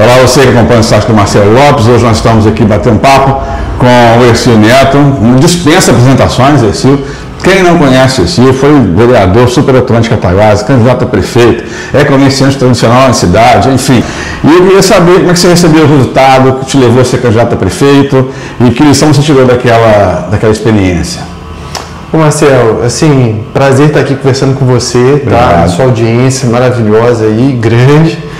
Olá, você que acompanha o site do Marcelo Lopes. Hoje nós estamos aqui batendo um papo com o Ercílio Neto. Não dispensa apresentações, Ercílio. Quem não conhece o Ercílio, foi vereador superatuante de Cataguases, candidato a prefeito, é comerciante tradicional na cidade, enfim. E eu queria saber como é que você recebeu o resultado que te levou a ser candidato a prefeito e que lição você tirou daquela experiência. Ô Marcelo, assim, prazer estar aqui conversando com você, tá? Sua audiência maravilhosa aí, grande.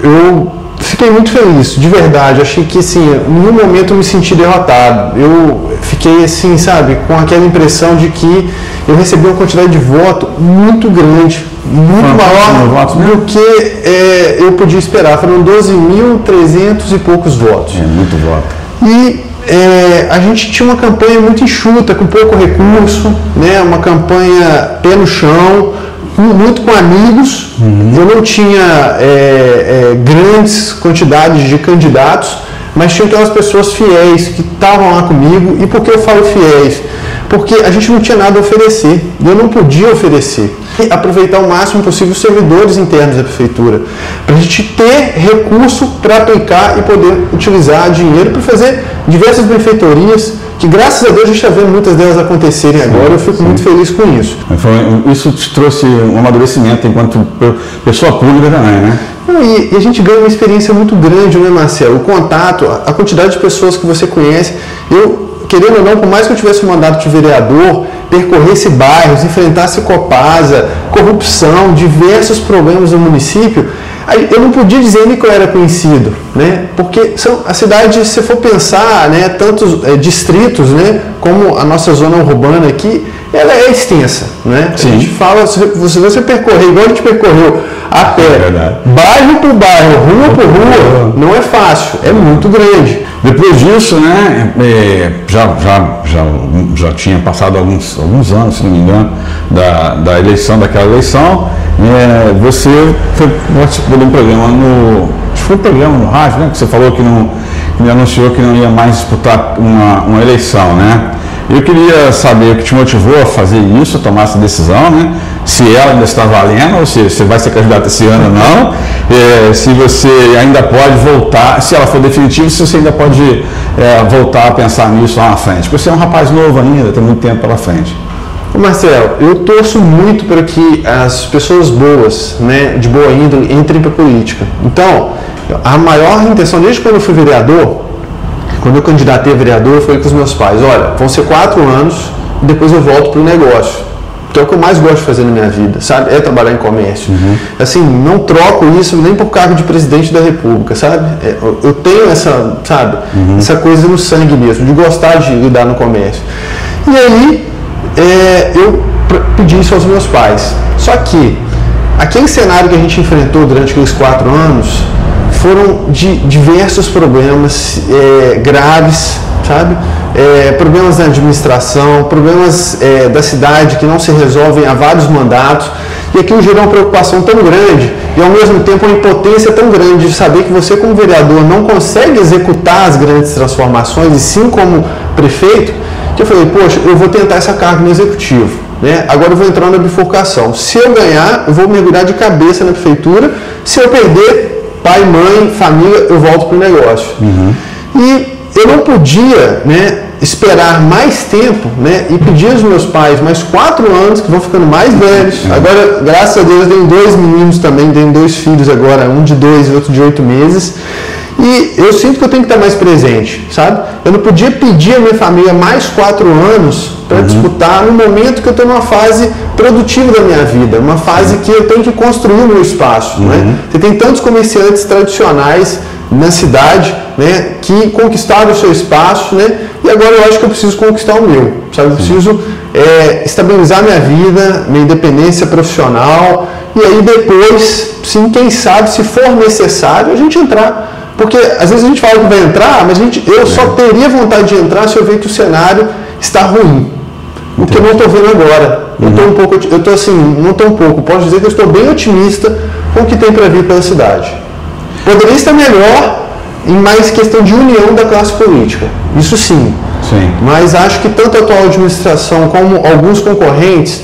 Eu fiquei muito feliz, de verdade. Achei que, assim, em nenhum momento eu me senti derrotado. Eu fiquei, assim, sabe, com aquela impressão de que eu recebi uma quantidade de voto muito grande, muito maior do que eu podia esperar. Foram 12.300 e poucos votos. É muito voto. E a gente tinha uma campanha muito enxuta, com pouco recurso, né? Uma campanha pé no chão, muito com amigos. Eu não tinha grandes quantidades de candidatos, mas tinha aquelas pessoas fiéis que estavam lá comigo. E por que eu falo fiéis? Porque a gente não tinha nada a oferecer, eu não podia oferecer. E aproveitar o máximo possível os servidores internos da prefeitura, para a gente ter recurso para aplicar e poder utilizar dinheiro para fazer diversas benfeitorias, que graças a Deus a gente está vendo muitas delas acontecerem agora. Eu fico muito feliz com isso. Isso te trouxe um amadurecimento enquanto pessoa pública também, né? E a gente ganha uma experiência muito grande, né, Marcelo? O contato, a quantidade de pessoas que você conhece. Querendo ou não, por mais que eu tivesse um mandato de vereador, percorresse bairros, enfrentasse Copasa, corrupção, diversos problemas no município, eu não podia dizer nem que eu era conhecido, né? Porque a cidade, se for pensar, né, tantos distritos, né, como a nossa zona urbana aqui, ela é extensa, né? Sim. A gente fala, se você percorrer, igual a gente percorreu a pé, bairro por bairro, rua por rua, não é fácil, é muito grande. Depois disso, né, já tinha passado alguns anos, se não me engano, daquela eleição, você participou de um programa acho que foi um programa no rádio, né, que você falou que anunciou que não ia mais disputar uma eleição, né? Eu queria saber o que te motivou a fazer isso, a tomar essa decisão, né? Se ela ainda está valendo, ou se você vai ser candidato esse ano ou não, se você ainda pode voltar, se ela for definitiva, se você ainda pode voltar a pensar nisso lá na frente. Porque você é um rapaz novo ainda, tem muito tempo pela frente. Marcelo, eu torço muito para que as pessoas boas, né, de boa índole, entrem para a política. Então, a maior intenção, desde quando eu fui vereador, quando eu candidatei a vereador, eu falei com os meus pais: olha, vão ser 4 anos e depois eu volto para o negócio. Que é o que eu mais gosto de fazer na minha vida, sabe? É trabalhar em comércio. Assim, não troco isso nem por cargo de presidente da República, sabe? Eu tenho essa, sabe? Essa coisa no sangue mesmo, de gostar de lidar no comércio. E aí, eu pedi isso aos meus pais. Só que, aquele cenário que a gente enfrentou durante aqueles 4 anos, foram de diversos problemas graves, sabe? Problemas na administração, problemas da cidade que não se resolvem há vários mandatos, e aquilo gerou uma preocupação tão grande e ao mesmo tempo uma impotência tão grande de saber que você, como vereador, não consegue executar as grandes transformações, e sim como prefeito, que eu falei: poxa, eu vou tentar essa carga no executivo, né? Agora eu vou entrar na bifurcação. Se eu ganhar, eu vou mergulhar de cabeça na prefeitura. Se eu perder, pai, mãe, família, eu volto para o negócio. E eu não podia, né, esperar mais tempo, né, e pedir aos meus pais mais 4 anos, que vão ficando mais velhos. Agora, graças a Deus, eu tenho 2 meninos também, tenho 2 filhos agora, um de 2 e outro de 8 meses. E eu sinto que eu tenho que estar mais presente, sabe? Eu não podia pedir à minha família mais 4 anos para disputar no momento que eu estou numa fase produtiva da minha vida, uma fase que eu tenho que construir o meu espaço, né? Você tem tantos comerciantes tradicionais na cidade, né, que conquistaram o seu espaço, né? E agora eu acho que eu preciso conquistar o meu, sabe? Eu preciso estabilizar minha vida, minha independência profissional, e aí depois, sim, quem sabe, se for necessário, a gente entrar. Porque às vezes a gente fala que vai entrar, mas eu só teria vontade de entrar se eu ver que o cenário está ruim. O que eu não estou vendo agora. Eu estou assim, não estou um pouco, posso dizer que eu estou bem otimista com o que tem para vir pela cidade. Poderia estar melhor em mais questão de união da classe política. Isso sim. Mas acho que tanto a atual administração como alguns concorrentes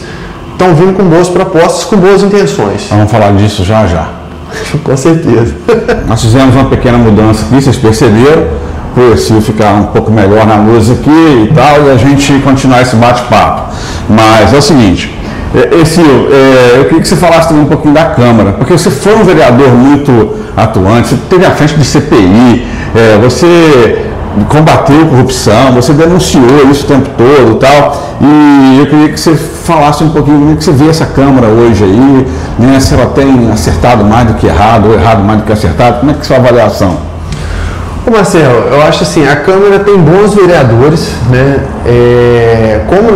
estão vindo com boas propostas, com boas intenções. Vamos falar disso já já. Com certeza. Nós fizemos uma pequena mudança aqui, vocês perceberam, para o Ercílio ficar um pouco melhor na luz aqui e tal, e a gente continuar esse bate-papo. Mas é o seguinte, Ercílio, eu queria que você falasse também um pouquinho da Câmara, porque você foi um vereador muito atuante, você teve à frente de CPI, você combateu corrupção, você denunciou isso o tempo todo e tal, e eu queria que você falasse um pouquinho como é que você vê essa Câmara hoje aí, né, se ela tem acertado mais do que errado, ou errado mais do que acertado, como é que é a sua avaliação? Ô Marcelo, eu acho assim, a Câmara tem bons vereadores, né, como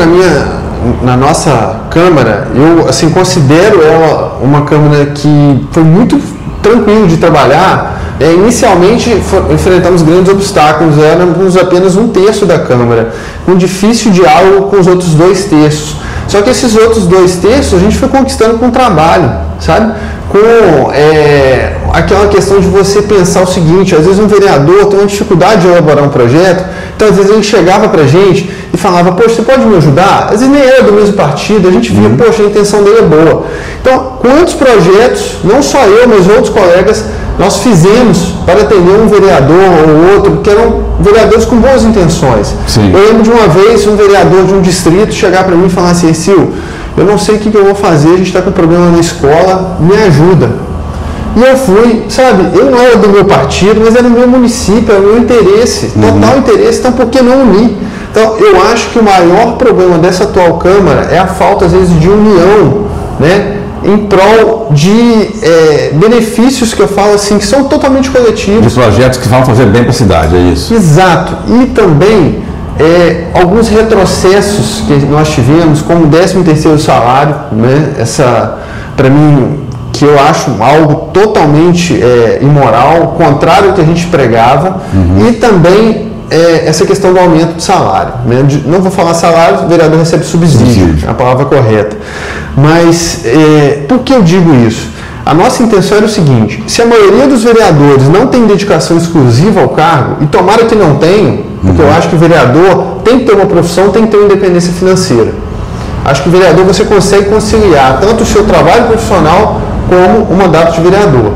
na nossa Câmara, eu assim, considero ela uma Câmara que foi muito tranquilo de trabalhar. Inicialmente enfrentamos grandes obstáculos, éramos apenas 1/3 da Câmara, com difícil diálogo com os outros 2/3. Só que esses outros 2/3 a gente foi conquistando com trabalho, sabe? Com aquela questão de você pensar o seguinte, às vezes um vereador tem uma dificuldade de elaborar um projeto, então às vezes ele chegava pra gente e falava, poxa, você pode me ajudar? Às vezes nem era do mesmo partido, a gente via, poxa, a intenção dele é boa. Então, quantos projetos, não só eu, mas outros colegas, nós fizemos para atender um vereador ou outro, que eram vereadores com boas intenções. Sim. Eu lembro de uma vez um vereador de um distrito chegar para mim e falar assim, Ercílio, eu não sei o que eu vou fazer, a gente está com problema na escola, me ajuda. E eu fui, sabe, eu não era do meu partido, mas era do meu município, era do meu interesse, total interesse, então por que não unir? Então, eu acho que o maior problema dessa atual Câmara é a falta, às vezes, de união, né, em prol de benefícios que eu falo assim, que são totalmente coletivos. De projetos que vão fazer bem para a cidade, é isso? Exato. E também alguns retrocessos que nós tivemos, como o 13º salário, né, essa, para mim, que eu acho algo totalmente imoral, contrário ao que a gente pregava, e também essa questão do aumento do salário. Né? Não vou falar salário, o vereador recebe subsídio, é a palavra correta. Mas por que eu digo isso? A nossa intenção era o seguinte, se a maioria dos vereadores não tem dedicação exclusiva ao cargo, e tomara que não tenham, porque eu acho que o vereador tem que ter uma profissão, tem que ter uma independência financeira. Acho que o vereador você consegue conciliar tanto o seu trabalho profissional como o mandato de vereador.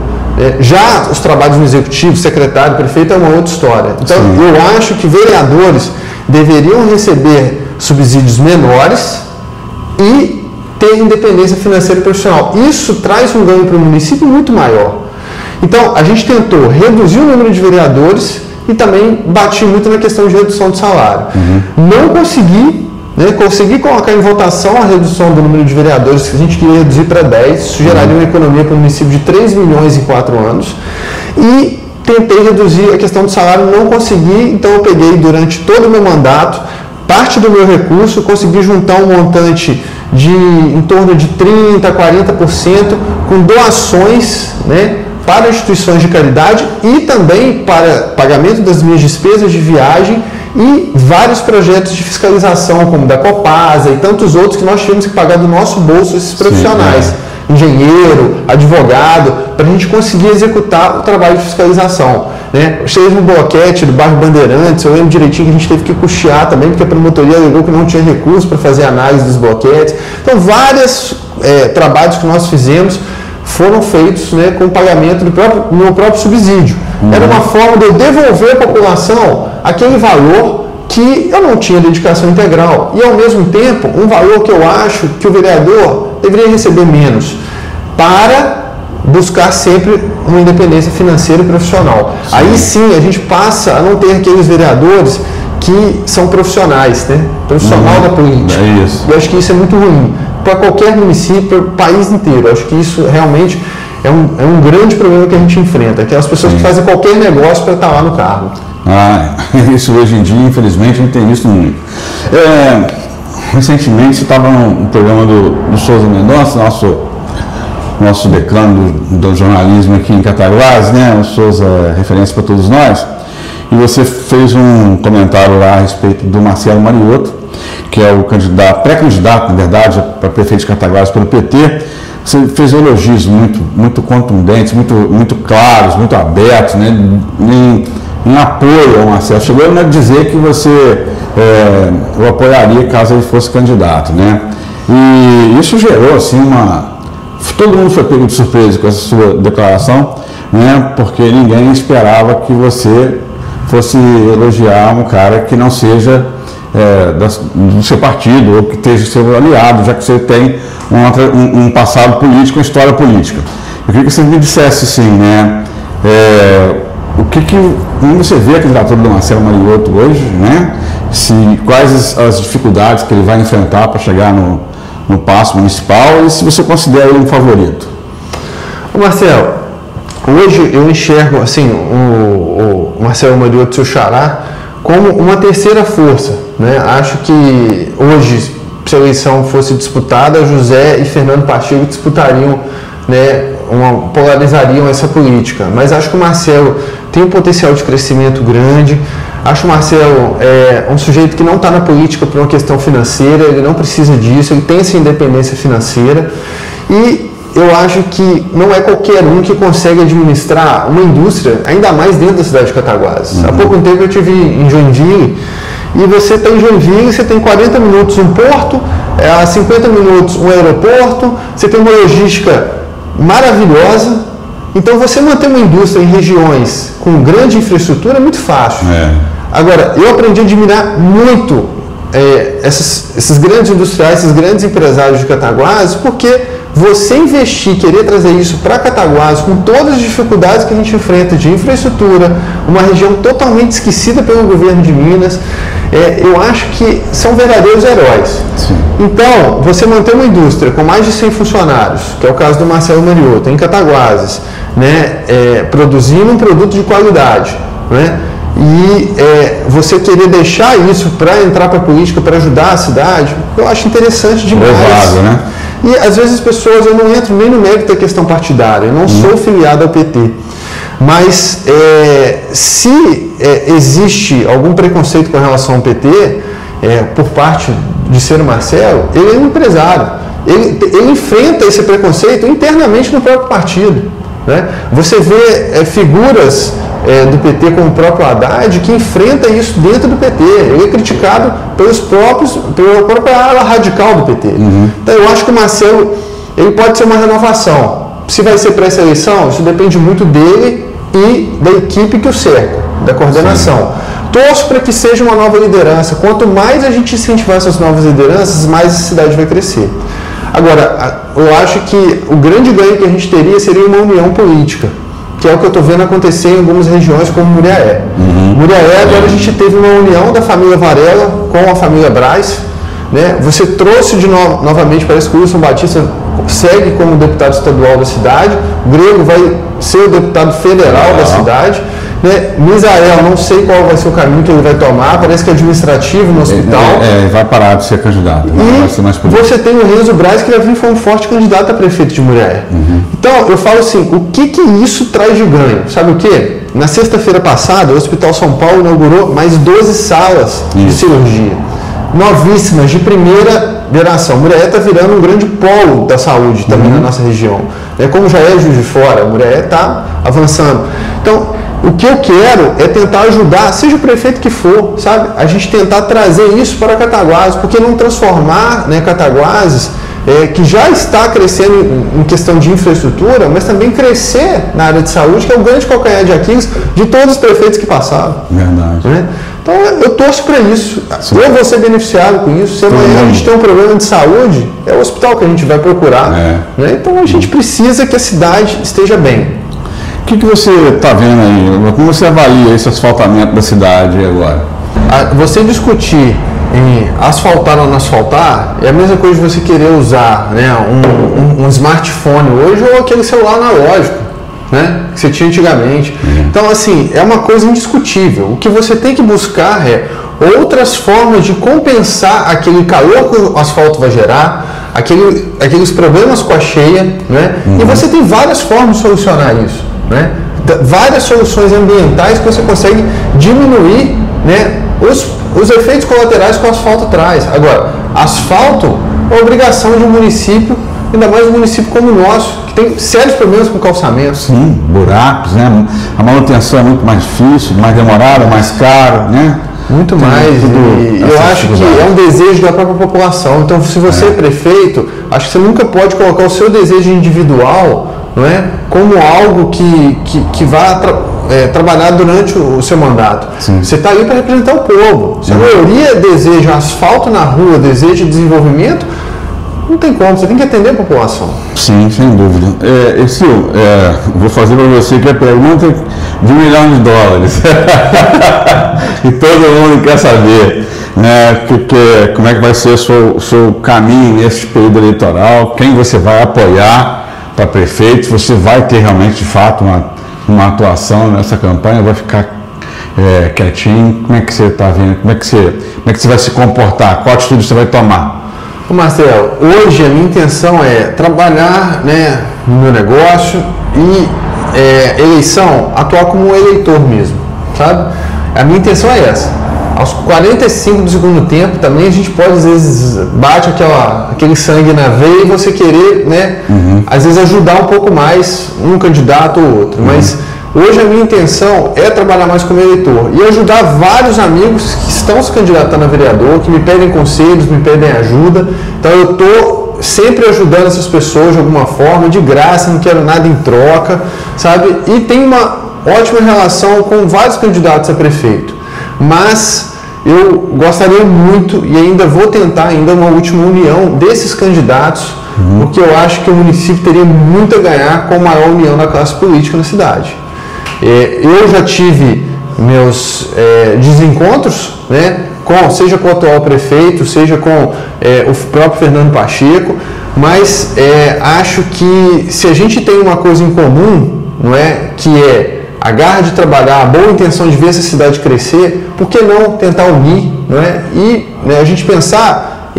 Já os trabalhos no executivo, secretário, prefeito é uma outra história. Então, eu acho que vereadores deveriam receber subsídios menores e ter independência financeira e profissional. Isso traz um ganho para o município muito maior. Então, a gente tentou reduzir o número de vereadores e também bati muito na questão de redução de salário. Não consegui colocar em votação a redução do número de vereadores, que a gente queria reduzir para 10, isso geraria uma economia para o município de 3 milhões em 4 anos, e tentei reduzir a questão do salário, não consegui, então eu peguei durante todo o meu mandato, parte do meu recurso, consegui juntar um montante de em torno de 30% a 40% com doações, né, para instituições de caridade e também para pagamento das minhas despesas de viagem e vários projetos de fiscalização, como da Copasa e tantos outros que nós tivemos que pagar do nosso bolso esses profissionais, engenheiro, advogado, para a gente conseguir executar o trabalho de fiscalização. Né? Teve um boquete do bairro Bandeirantes, eu lembro direitinho que a gente teve que custear também, porque a promotoria alegou que não tinha recurso para fazer análise dos boquetes. Então, vários trabalhos que nós fizemos foram feitos, né, com o pagamento do meu próprio subsídio. Era uma forma de eu devolver à população aquele valor que eu não tinha dedicação integral e, ao mesmo tempo, um valor que eu acho que o vereador deveria receber menos para buscar sempre uma independência financeira e profissional. Aí sim a gente passa a não ter aqueles vereadores que são profissionais, né? Profissional da política. É isso. Eu acho que isso é muito ruim para qualquer município, para o país inteiro. Eu acho que isso realmente é um grande problema que a gente enfrenta, que é as pessoas que fazem qualquer negócio para estar lá no cargo. Isso hoje em dia, infelizmente, a gente tem visto muito. Recentemente, você estava no programa do Souza Mendonça, nosso decano do jornalismo aqui em Cataguases, né? O Souza é referência para todos nós, e você fez um comentário lá a respeito do Marcelo Mariotto, que é o pré-candidato, na verdade, para prefeito de Cataguases pelo PT. Você fez elogios muito contundentes, muito claros, muito abertos, né, em apoio ao Marcelo. Chegou a dizer que você o apoiaria caso ele fosse candidato, né? E isso gerou assim, todo mundo foi pego de surpresa com essa sua declaração, né? Porque ninguém esperava que você fosse elogiar um cara que não seja do seu partido ou que esteja seu aliado, já que você tem um passado político, uma história política. Eu queria que você me dissesse assim, né? Como você vê a candidatura do Marcelo Mariotto hoje, né? Quais as dificuldades que ele vai enfrentar para chegar no Paço Municipal e se você considera ele um favorito? Marcelo, hoje eu enxergo assim, o Marcelo Mariotto, seu xará, como uma terceira força, né? Acho que hoje, se a eleição fosse disputada, José e Fernando Pacheco disputariam, né, polarizariam essa política, mas acho que o Marcelo tem um potencial de crescimento grande. Acho o Marcelo um sujeito que não está na política por uma questão financeira, ele não precisa disso, ele tem essa independência financeira e eu acho que não é qualquer um que consegue administrar uma indústria, ainda mais dentro da cidade de Cataguases. Há pouco tempo eu estive em Joinville e você está em Joinville, você tem 40 minutos um porto, a 50 minutos um aeroporto, você tem uma logística maravilhosa. Então você manter uma indústria em regiões com grande infraestrutura é muito fácil. Agora, eu aprendi a admirar muito esses grandes industriais, esses grandes empresários de Cataguases, porque você investir, querer trazer isso para Cataguases, com todas as dificuldades que a gente enfrenta de infraestrutura, uma região totalmente esquecida pelo governo de Minas, eu acho que são verdadeiros heróis. Sim. Então, você manter uma indústria com mais de 100 funcionários, que é o caso do Marcelo Mariotto, em Cataguases, né, produzindo um produto de qualidade, né, e você querer deixar isso para entrar para a política, para ajudar a cidade, eu acho interessante demais. Levado, né? E às vezes as pessoas, eu não entro nem no mérito da questão partidária, eu não sou filiado ao PT. Mas se existe algum preconceito com relação ao PT, por parte de ser o Marcelo, ele é um empresário. Ele enfrenta esse preconceito internamente no próprio partido, né? Você vê figuras do PT como o próprio Haddad que enfrenta isso dentro do PT. Ele é criticado pela própria ala radical do PT. Então eu acho que o Marcelo ele pode ser uma renovação. Se vai ser para essa eleição, isso depende muito dele e da equipe que o cerca, da coordenação. Sim. Torço para que seja uma nova liderança. Quanto mais a gente incentivar essas novas lideranças, mais a cidade vai crescer. Agora, eu acho que o grande ganho que a gente teria seria uma união política, que é o que eu estou vendo acontecer em algumas regiões como Muriaé. Muriaé, agora a gente teve uma união da família Varela com a família Braz, né? Você trouxe novamente, parece que o Wilson Batista segue como deputado estadual da cidade, o Grego vai ser o deputado federal da cidade, né? Misael, não sei qual vai ser o caminho que ele vai tomar, parece que é administrativo no hospital. Vai parar de ser candidato. E vai ser mais você tem o Renzo Braz, que já foi um forte candidato a prefeito de Muriaé. Então, eu falo assim, o que isso traz de ganho? Sabe o quê? Na sexta-feira passada, o Hospital São Paulo inaugurou mais 12 salas de cirurgia, novíssimas, de primeira geração. Muriaé está virando um grande polo da saúde também na nossa região. Como já é Juiz de Fora, Muriaé está avançando. Então, o que eu quero é tentar ajudar, seja o prefeito que for, sabe? A gente tentar trazer isso para Cataguases, porque não transformar, né, Cataguases, que já está crescendo em questão de infraestrutura, mas também crescer na área de saúde, que é o grande calcanhar de Aquiles de todos os prefeitos que passaram. Verdade. Né? Então eu torço para isso. Sim. Eu vou ser beneficiado com isso. Se amanhã a gente tem um problema de saúde, é o hospital que a gente vai procurar. Né? Então a gente precisa que a cidade esteja bem. O que você está vendo aí? Como você avalia esse asfaltamento da cidade agora? Você discutir em asfaltar ou não asfaltar é a mesma coisa de você querer usar, né, um smartphone hoje ou aquele celular analógico, né, que você tinha antigamente. Então, assim, é uma coisa indiscutível. O que você tem que buscar é outras formas de compensar aquele calor que o asfalto vai gerar, aqueles problemas com a cheia, né? E você tem várias formas de solucionar isso, né? Várias soluções ambientais que você consegue diminuir, né, os efeitos colaterais que o asfalto traz. Agora, asfalto é obrigação de um município, ainda mais um município como o nosso, que tem sérios problemas com calçamento. Sim, buracos, né? A manutenção é muito mais difícil, mais demorada, mais caro, né? Muito mais. E eu acho que é um desejo da própria população. Então, se você é prefeito, acho que você nunca pode colocar o seu desejo individual, não é, como algo que vá trabalhar durante o seu mandato. Sim. Você está aí para representar o povo. Se a maioria deseja asfalto na rua, deseja desenvolvimento, não tem como, você tem que atender a população. Sim, sem dúvida. Sil, vou fazer para você que a pergunta de $1 milhão. E todo mundo quer saber, né, como é que vai ser o seu caminho nesse período eleitoral, quem você vai apoiar para prefeito, se você vai ter realmente, de fato, uma atuação nessa campanha, vai ficar quietinho, como é que você está vendo, como é que você vai se comportar, qual atitude você vai tomar? Marcelo, hoje a minha intenção é trabalhar, né, no meu negócio e eleição, atuar como um eleitor mesmo, sabe? A minha intenção é essa. Aos 45 do segundo tempo também a gente pode, às vezes, bate aquele sangue na veia e você querer, né, às vezes ajudar um pouco mais um candidato ou outro, mas hoje a minha intenção é trabalhar mais como eleitor e ajudar vários amigos que estão se candidatando a vereador, que me pedem conselhos, me pedem ajuda. Então eu estou sempre ajudando essas pessoas de alguma forma, de graça, não quero nada em troca, sabe? E tem uma ótima relação com vários candidatos a prefeito. Mas eu gostaria muito e ainda vou tentar ainda uma última união desses candidatos, porque eu acho que o município teria muito a ganhar com a maior união da classe política na cidade. Eu já tive meus desencontros, né, seja com o atual prefeito, seja com o próprio Fernando Pacheco, mas acho que se a gente tem uma coisa em comum, não é, que é a garra de trabalhar, a boa intenção de ver essa cidade crescer, por que não tentar unir, não é? E, né, a gente pensar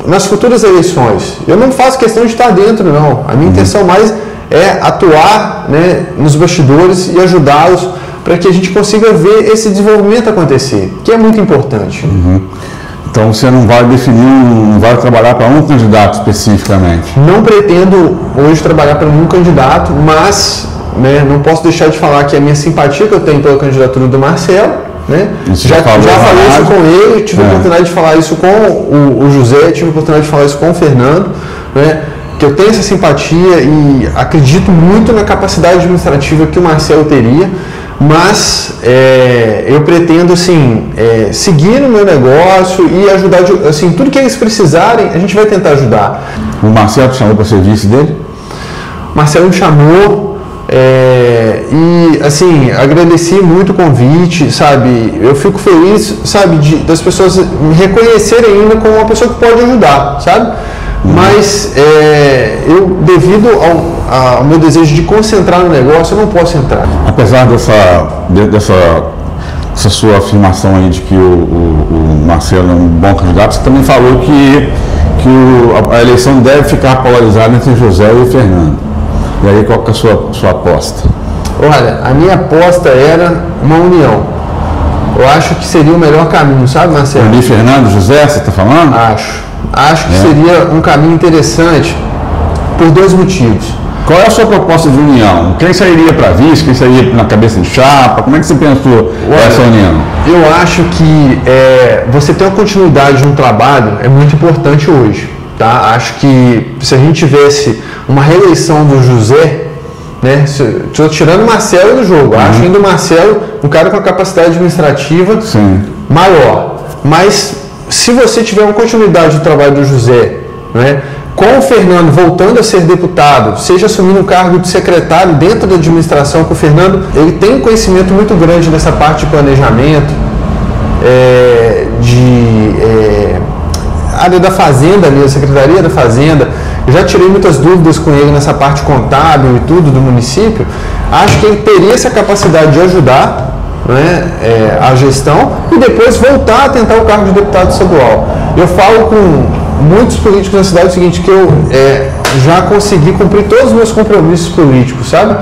nas futuras eleições. Eu não faço questão de estar dentro, não. A minha intenção mais é atuar, né, nos bastidores e ajudá-los para que a gente consiga ver esse desenvolvimento acontecer, que é muito importante. Então você não vai definir, não vai trabalhar para um candidato especificamente? Não pretendo hoje trabalhar para um candidato, mas, né, não posso deixar de falar que a minha simpatia que eu tenho pela candidatura do Marcelo, né, já falei isso com ele, tive a oportunidade de falar isso com o José, tive a oportunidade de falar isso com o Fernando, né, que eu tenho essa simpatia e acredito muito na capacidade administrativa que o Marcelo teria, mas eu pretendo, assim, seguir no meu negócio e ajudar, assim, tudo que eles precisarem, a gente vai tentar ajudar. O Marcelo te chamou para ser vice dele? O Marcelo me chamou e, assim, agradeci muito o convite, sabe? Eu fico feliz, sabe, das pessoas me reconhecerem ainda como uma pessoa que pode ajudar, sabe? Mas eu, devido ao meu desejo de concentrar no negócio, eu não posso entrar. Apesar dessa sua afirmação aí de que o Marcelo é um bom candidato, você também falou que a eleição deve ficar polarizada entre José e o Fernando. E aí, qual que é a sua aposta? Olha, a minha aposta era uma união. Eu acho que seria o melhor caminho, sabe, Marcelo? Unir Fernando e José, você está falando? Acho que seria um caminho interessante por dois motivos. Qual é a sua proposta de união? Quem sairia para vice? Quem sairia na cabeça de chapa? Como é que você pensou essa união? Eu acho que você ter uma continuidade de um trabalho é muito importante hoje. Tá? Acho que se a gente tivesse uma reeleição do José, né, estou tirando o Marcelo do jogo, acho ainda o Marcelo um cara com a capacidade administrativa maior. Mas se você tiver uma continuidade do trabalho do José, né, com o Fernando voltando a ser deputado, seja assumindo um cargo de secretário dentro da administração, que o Fernando ele tem um conhecimento muito grande nessa parte de planejamento, área da Fazenda mesmo, Secretaria da Fazenda. Eu já tirei muitas dúvidas com ele nessa parte contábil e tudo do município. Acho que ele teria essa capacidade de ajudar, né, a gestão e depois voltar a tentar o cargo de deputado estadual. Eu falo com muitos políticos na cidade o seguinte, que eu já consegui cumprir todos os meus compromissos políticos, sabe?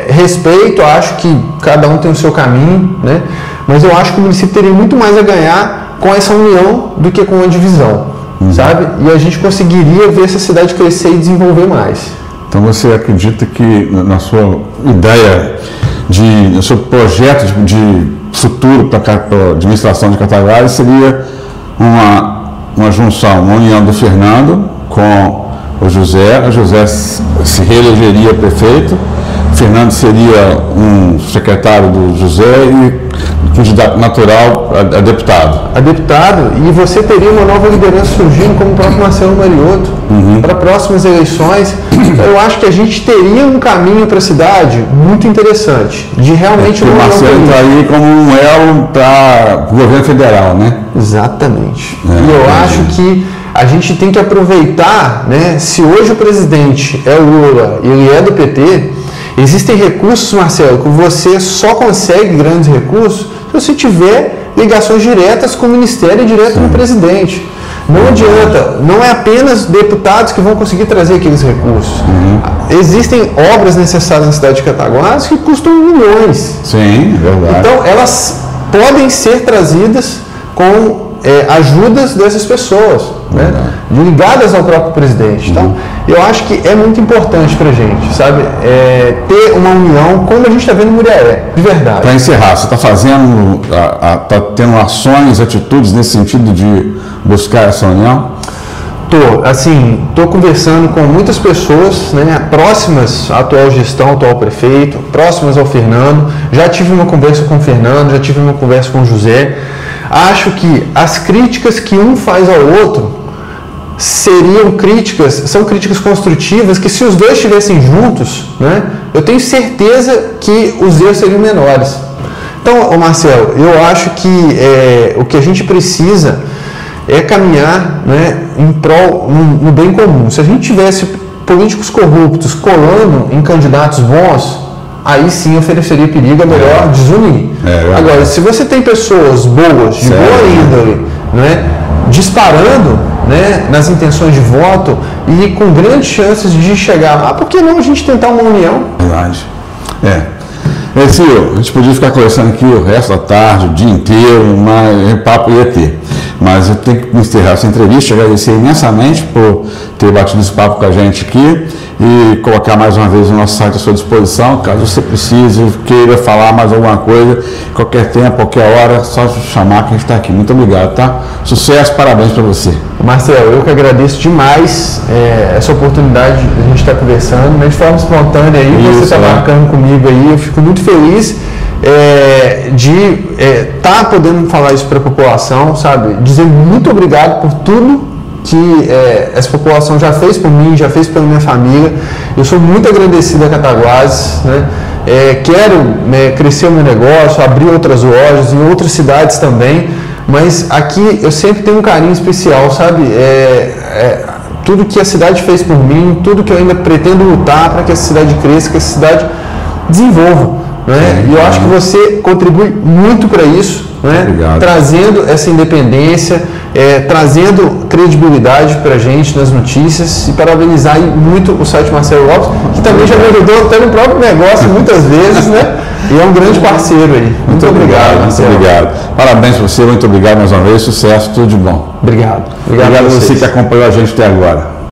Respeito, acho que cada um tem o seu caminho, né? Mas eu acho que o município teria muito mais a ganhar com essa união do que com a divisão, sabe? E a gente conseguiria ver essa cidade crescer e desenvolver mais. Então você acredita que na sua ideia, no seu projeto de futuro para a administração de Cataguases seria uma junção, uma união do Fernando com o José se reelegeria prefeito, o Fernando seria um secretário do José e candidato natural a deputado. A deputado, e você teria uma nova liderança surgindo, como o próprio Marcelo Mariotto, para próximas eleições. Eu acho que a gente teria um caminho para a cidade muito interessante, de realmente o Marcelo está aí como um elo para o governo federal, né? Exatamente. E eu acho que a gente tem que aproveitar, né? Se hoje o presidente é o Lula e ele é do PT, existem recursos, Marcelo, que você só consegue grandes recursos se você tiver ligações diretas com o Ministério e direto com o presidente. Não adianta, não é apenas deputados que vão conseguir trazer aqueles recursos. Existem obras necessárias na cidade de Cataguases que custam milhões. Sim, verdade. Então, elas podem ser trazidas com ajudas dessas pessoas, né, ligadas ao próprio presidente. Então, eu acho que é muito importante para a gente, sabe, ter uma união, como a gente está vendo em Muriaé, de verdade. Para encerrar, você está fazendo, está tendo ações, atitudes nesse sentido de buscar essa união? Estou conversando com muitas pessoas, né, próximas à atual gestão, atual prefeito, próximas ao Fernando. Já tive uma conversa com o Fernando, já tive uma conversa com o José. Acho que as críticas que um faz ao outro são críticas construtivas que, se os dois estivessem juntos, né, eu tenho certeza que os erros seriam menores. Então, Marcelo, eu acho que o que a gente precisa é caminhar, né, em prol, no bem comum. Se a gente tivesse políticos corruptos colando em candidatos bons, aí sim ofereceria perigo, é melhor desunir. Agora, se você tem pessoas boas, de boa índole, né, disparando, né, nas intenções de voto e com grandes chances de chegar lá, por que não a gente tentar uma união? Verdade. Silvio, a gente podia ficar conversando aqui o resto da tarde, o dia inteiro, mas papo ia ter. Mas eu tenho que encerrar essa entrevista, agradecer imensamente por ter batido esse papo com a gente aqui e colocar mais uma vez o nosso site à sua disposição, caso você precise, queira falar mais alguma coisa, qualquer tempo, qualquer hora, só chamar que a gente está aqui. Muito obrigado, tá? Sucesso, parabéns para você. Marcelo, eu que agradeço demais essa oportunidade de a gente estar conversando, né, de forma espontânea aí, você está marcando comigo aí, eu fico muito feliz de estar podendo falar isso para a população, sabe? Dizer muito obrigado por tudo que essa população já fez por mim, já fez pela minha família. Eu sou muito agradecido a Cataguases, né? Quero crescer o meu negócio, abrir outras lojas em outras cidades também, mas aqui eu sempre tenho um carinho especial, sabe? Tudo que a cidade fez por mim, tudo que eu ainda pretendo lutar para que essa cidade cresça, que essa cidade desenvolva. Né? E eu acho que você contribui muito para isso, né? Trazendo essa independência, trazendo credibilidade para a gente nas notícias, e parabenizar muito o site Marcelo Lopes, que também já me ajudou até no próprio negócio muitas vezes, né? E é um grande parceiro aí. Muito obrigado, Marcelo. Muito obrigado. Parabéns para você, muito obrigado mais uma vez, sucesso, tudo de bom. Obrigado. Obrigado a você que acompanhou a gente até agora.